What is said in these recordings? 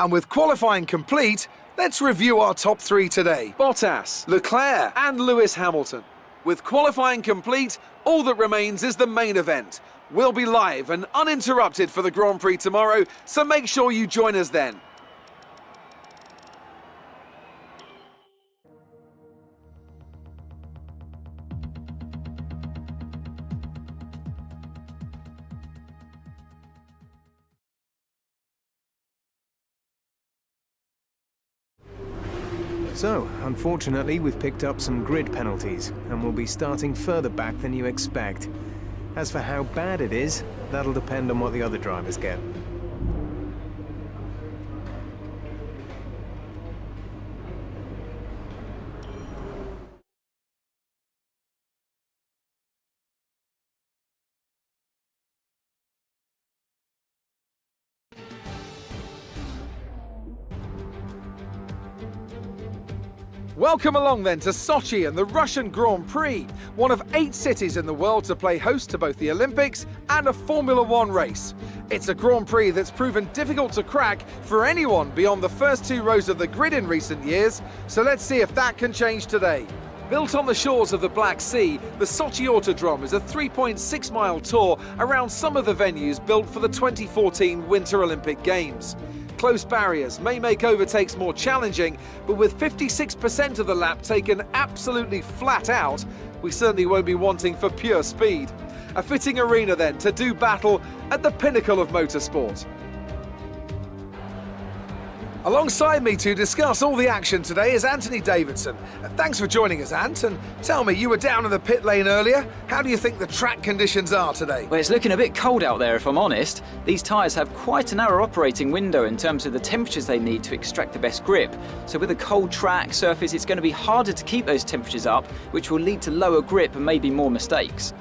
And with qualifying complete, let's review our top three today. Bottas, Leclerc and Lewis Hamilton. With qualifying complete, all that remains is the main event. We'll be live and uninterrupted for the Grand Prix tomorrow, so make sure you join us then. So, unfortunately, we've picked up some grid penalties, and we'll be starting further back than you expect. As for how bad it is, that'll depend on what the other drivers get. Welcome along then to Sochi and the Russian Grand Prix, one of 8 cities in the world to play host to both the Olympics and a Formula One race. It's a Grand Prix that's proven difficult to crack for anyone beyond the first 2 rows of the grid in recent years, so let's see if that can change today. Built on the shores of the Black Sea, the Sochi Autodrome is a 3.6-mile tour around some of the venues built for the 2014 Winter Olympic Games. Close barriers may make overtakes more challenging, but with 56% of the lap taken absolutely flat out, we certainly won't be wanting for pure speed. A fitting arena then to do battle at the pinnacle of motorsport. Alongside me to discuss all the action today is Anthony Davidson. Thanks for joining us, Ant, and tell me, you were down in the pit lane earlier. How do you think the track conditions are today? Well, it's looking a bit cold out there, if I'm honest. These tyres have quite a narrow operating window in terms of the temperatures they need to extract the best grip. So with a cold track surface, it's going to be harder to keep those temperatures up, which will lead to lower grip and maybe more mistakes.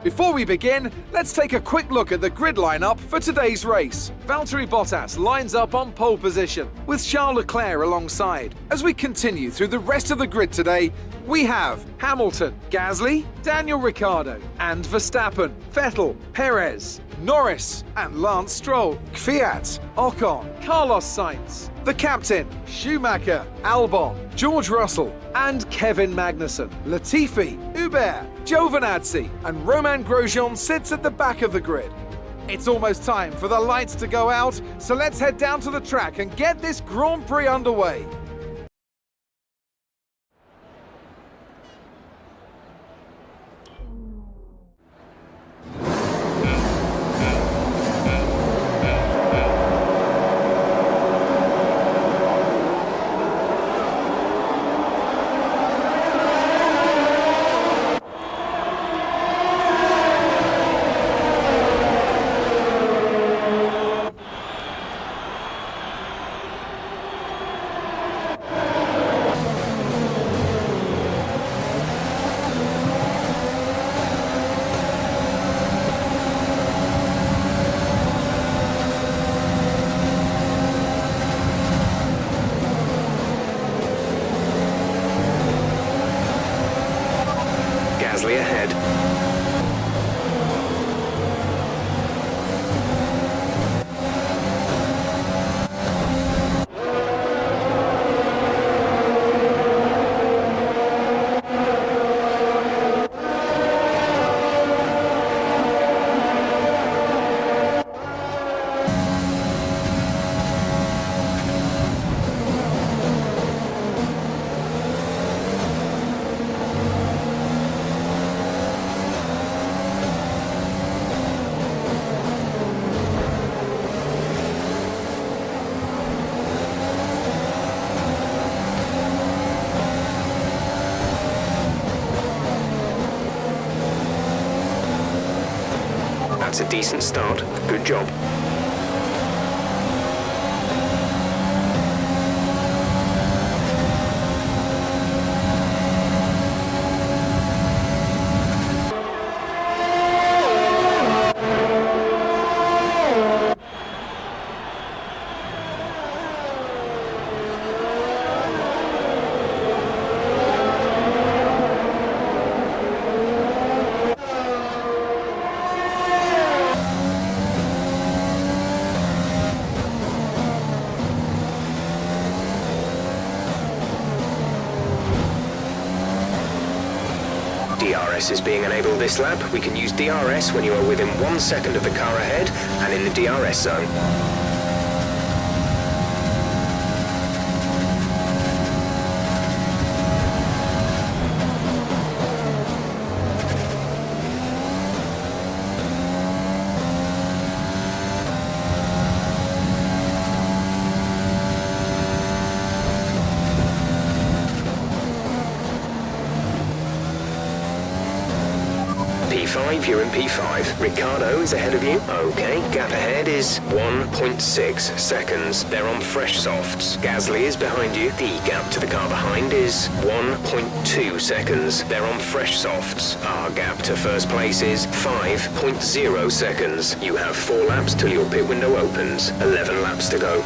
Before we begin, let's take a quick look at the grid lineup for today's race. Valtteri Bottas lines up on pole position, with Charles Leclerc alongside. As we continue through the rest of the grid today, we have Hamilton, Gasly, Daniel Ricciardo, and Verstappen, Vettel, Perez, Norris, and Lance Stroll, Kvyat, Ocon, Carlos Sainz, the captain, Schumacher, Albon, George Russell, and Kevin Magnussen. Latifi, Hubert, Giovinazzi, and Romain Grosjean sits at the back of the grid. It's almost time for the lights to go out, so let's head down to the track and get this Grand Prix underway. Gasly ahead. That's a decent start. Good job. DRS is being enabled this lap. We can use DRS when you are within 1 second of the car ahead and in the DRS zone. P5, you're in P5. Ricardo is ahead of you. Okay, gap ahead is 1.6 seconds. They're on fresh softs. Gasly is behind you. The gap to the car behind is 1.2 seconds. They're on fresh softs. Our gap to first place is 5.0 seconds. You have 4 laps till your pit window opens. 11 laps to go.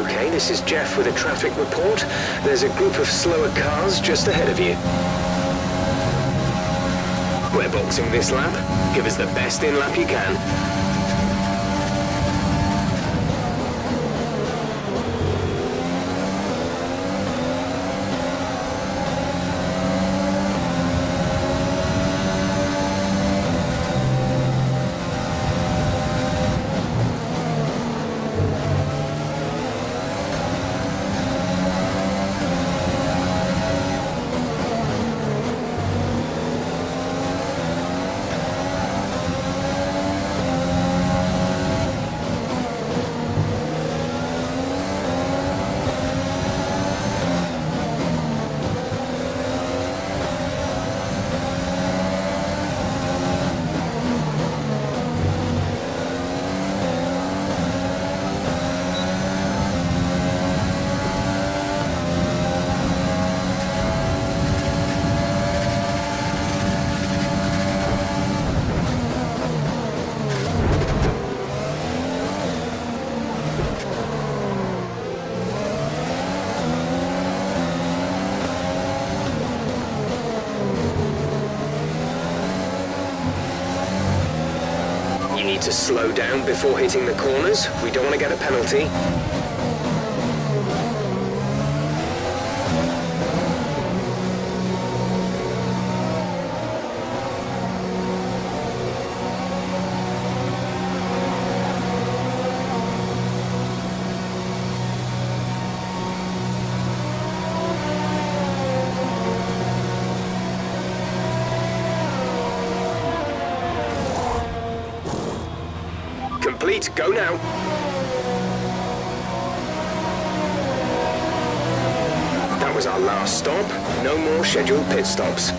Okay, this is Jeff with a traffic report. There's a group of slower cars just ahead of you. We're boxing this lap. Give us the best in lap you can. Need to slow down before hitting the corners. We don't want to get a penalty. Complete, go now. That was our last stop. No more scheduled pit stops.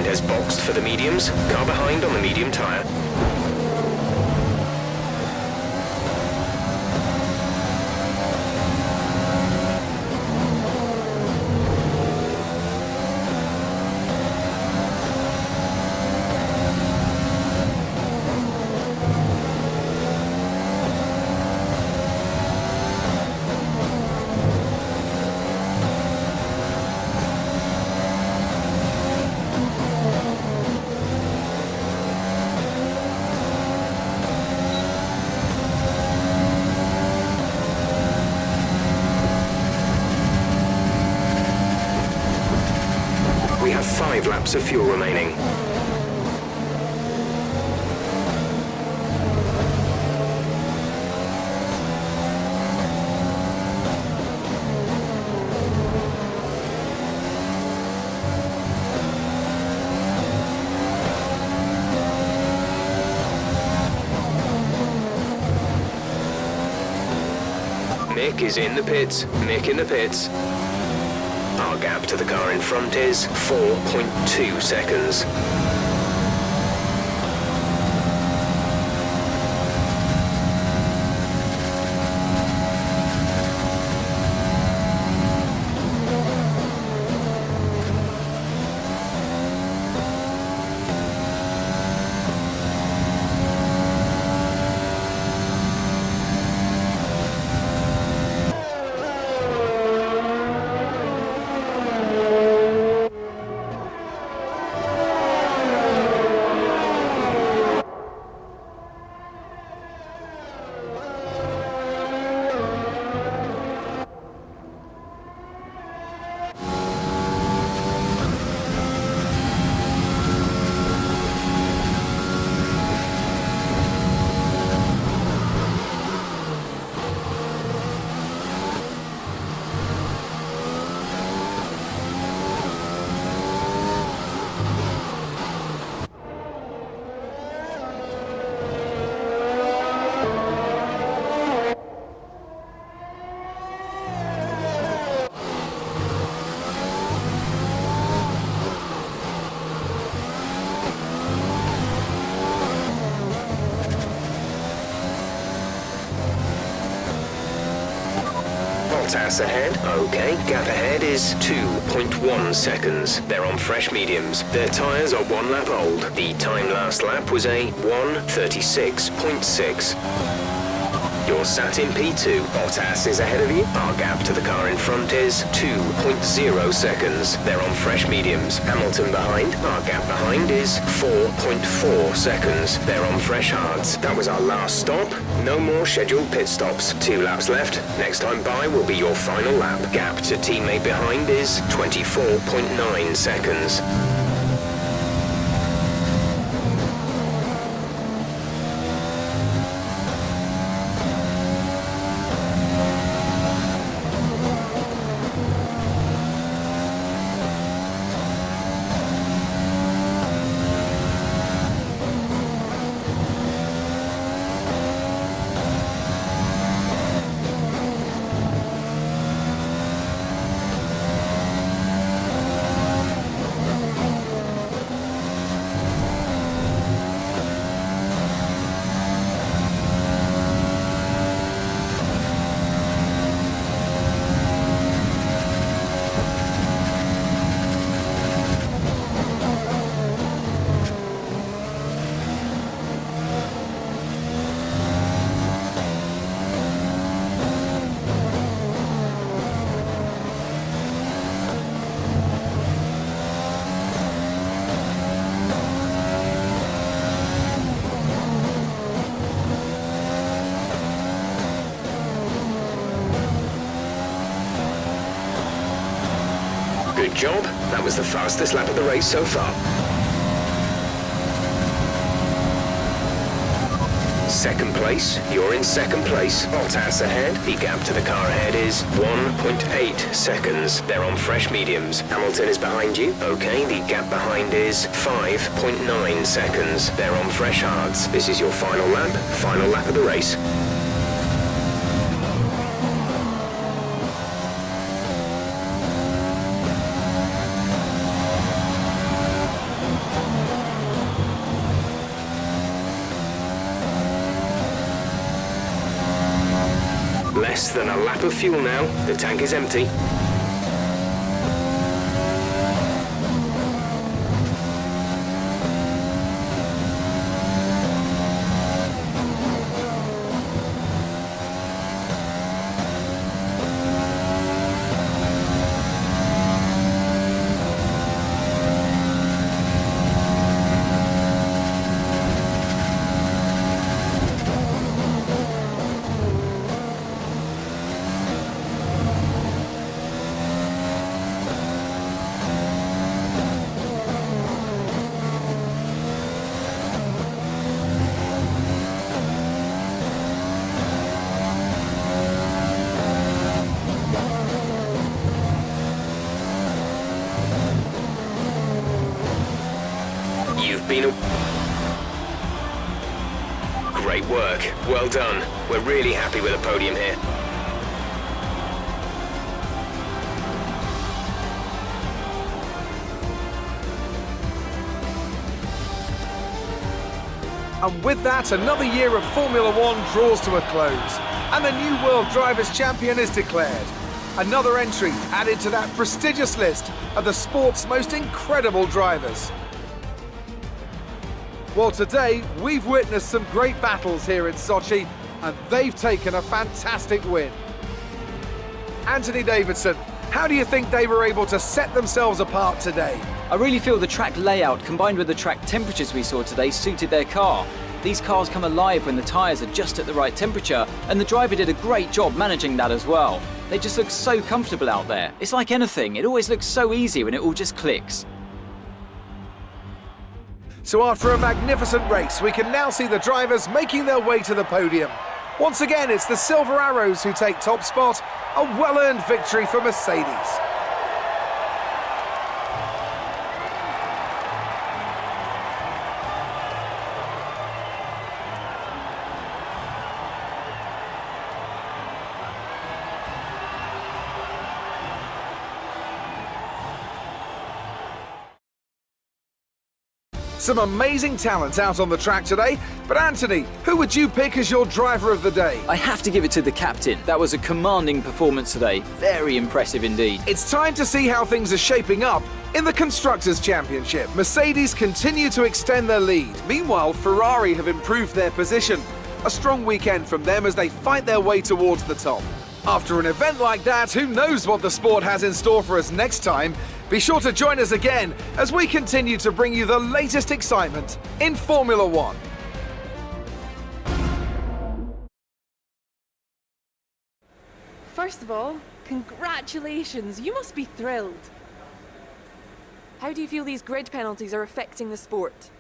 has boxed for the mediums. Car behind on the medium tyre. We have 5 laps of fuel remaining. Mick is in the pits. Mick in the pits. Our gap to the car in front is 4.2 seconds. Bottas ahead. Okay, gap ahead is 2.1 seconds. They're on fresh mediums. Their tyres are 1 lap old. The time last lap was a 1:36.6. You're sat in P2. Bottas is ahead of you. Our gap to the car in front is 2.0 seconds. They're on fresh mediums. Hamilton behind. Our gap behind is 4.4 seconds. They're on fresh hards. That was our last stop. No more scheduled pit stops. 2 laps left. Next time by will be your final lap. Gap to teammate behind is 24.9 seconds. Good job. That was the fastest lap of the race so far. Second place. You're in second place. Bottas ahead. The gap to the car ahead is 1.8 seconds. They're on fresh mediums. Hamilton is behind you. Okay, the gap behind is 5.9 seconds. They're on fresh hards. This is your final lap of the race. Less than a lap of fuel now. The tank is empty. Great work. Well done. We're really happy with the podium here. And with that, another year of Formula One draws to a close, and the new World Drivers' Champion is declared. Another entry added to that prestigious list of the sport's most incredible drivers. Well, today, we've witnessed some great battles here in Sochi, and they've taken a fantastic win. Anthony Davidson, how do you think they were able to set themselves apart today? I really feel the track layout combined with the track temperatures we saw today suited their car. These cars come alive when the tyres are just at the right temperature, and the driver did a great job managing that as well. They just look so comfortable out there. It's like anything, it always looks so easy when it all just clicks. So after a magnificent race, we can now see the drivers making their way to the podium. Once again, it's the Silver Arrows who take top spot, a well-earned victory for Mercedes. Some amazing talent out on the track today, but Anthony, who would you pick as your driver of the day? I have to give it to the captain. That was a commanding performance today. Very impressive indeed. It's time to see how things are shaping up in the Constructors' Championship. Mercedes continue to extend their lead. Meanwhile, Ferrari have improved their position. A strong weekend from them as they fight their way towards the top. After an event like that, who knows what the sport has in store for us next time? Be sure to join us again as we continue to bring you the latest excitement in Formula One. First of all, congratulations, you must be thrilled. How do you feel these grid penalties are affecting the sport?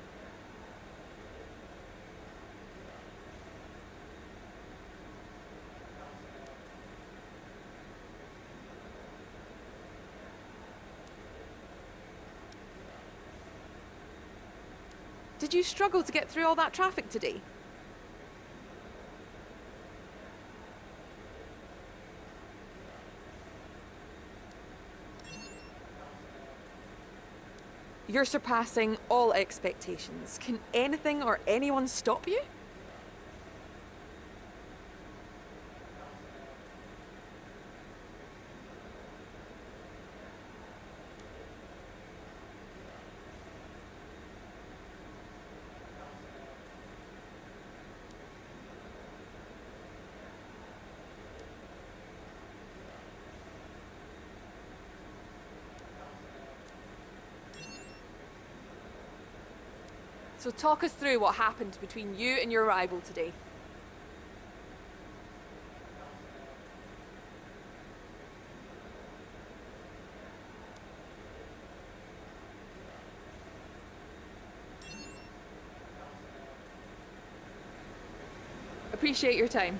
Did you struggle to get through all that traffic today? You're surpassing all expectations. Can anything or anyone stop you? So talk us through what happened between you and your rival today. Appreciate your time.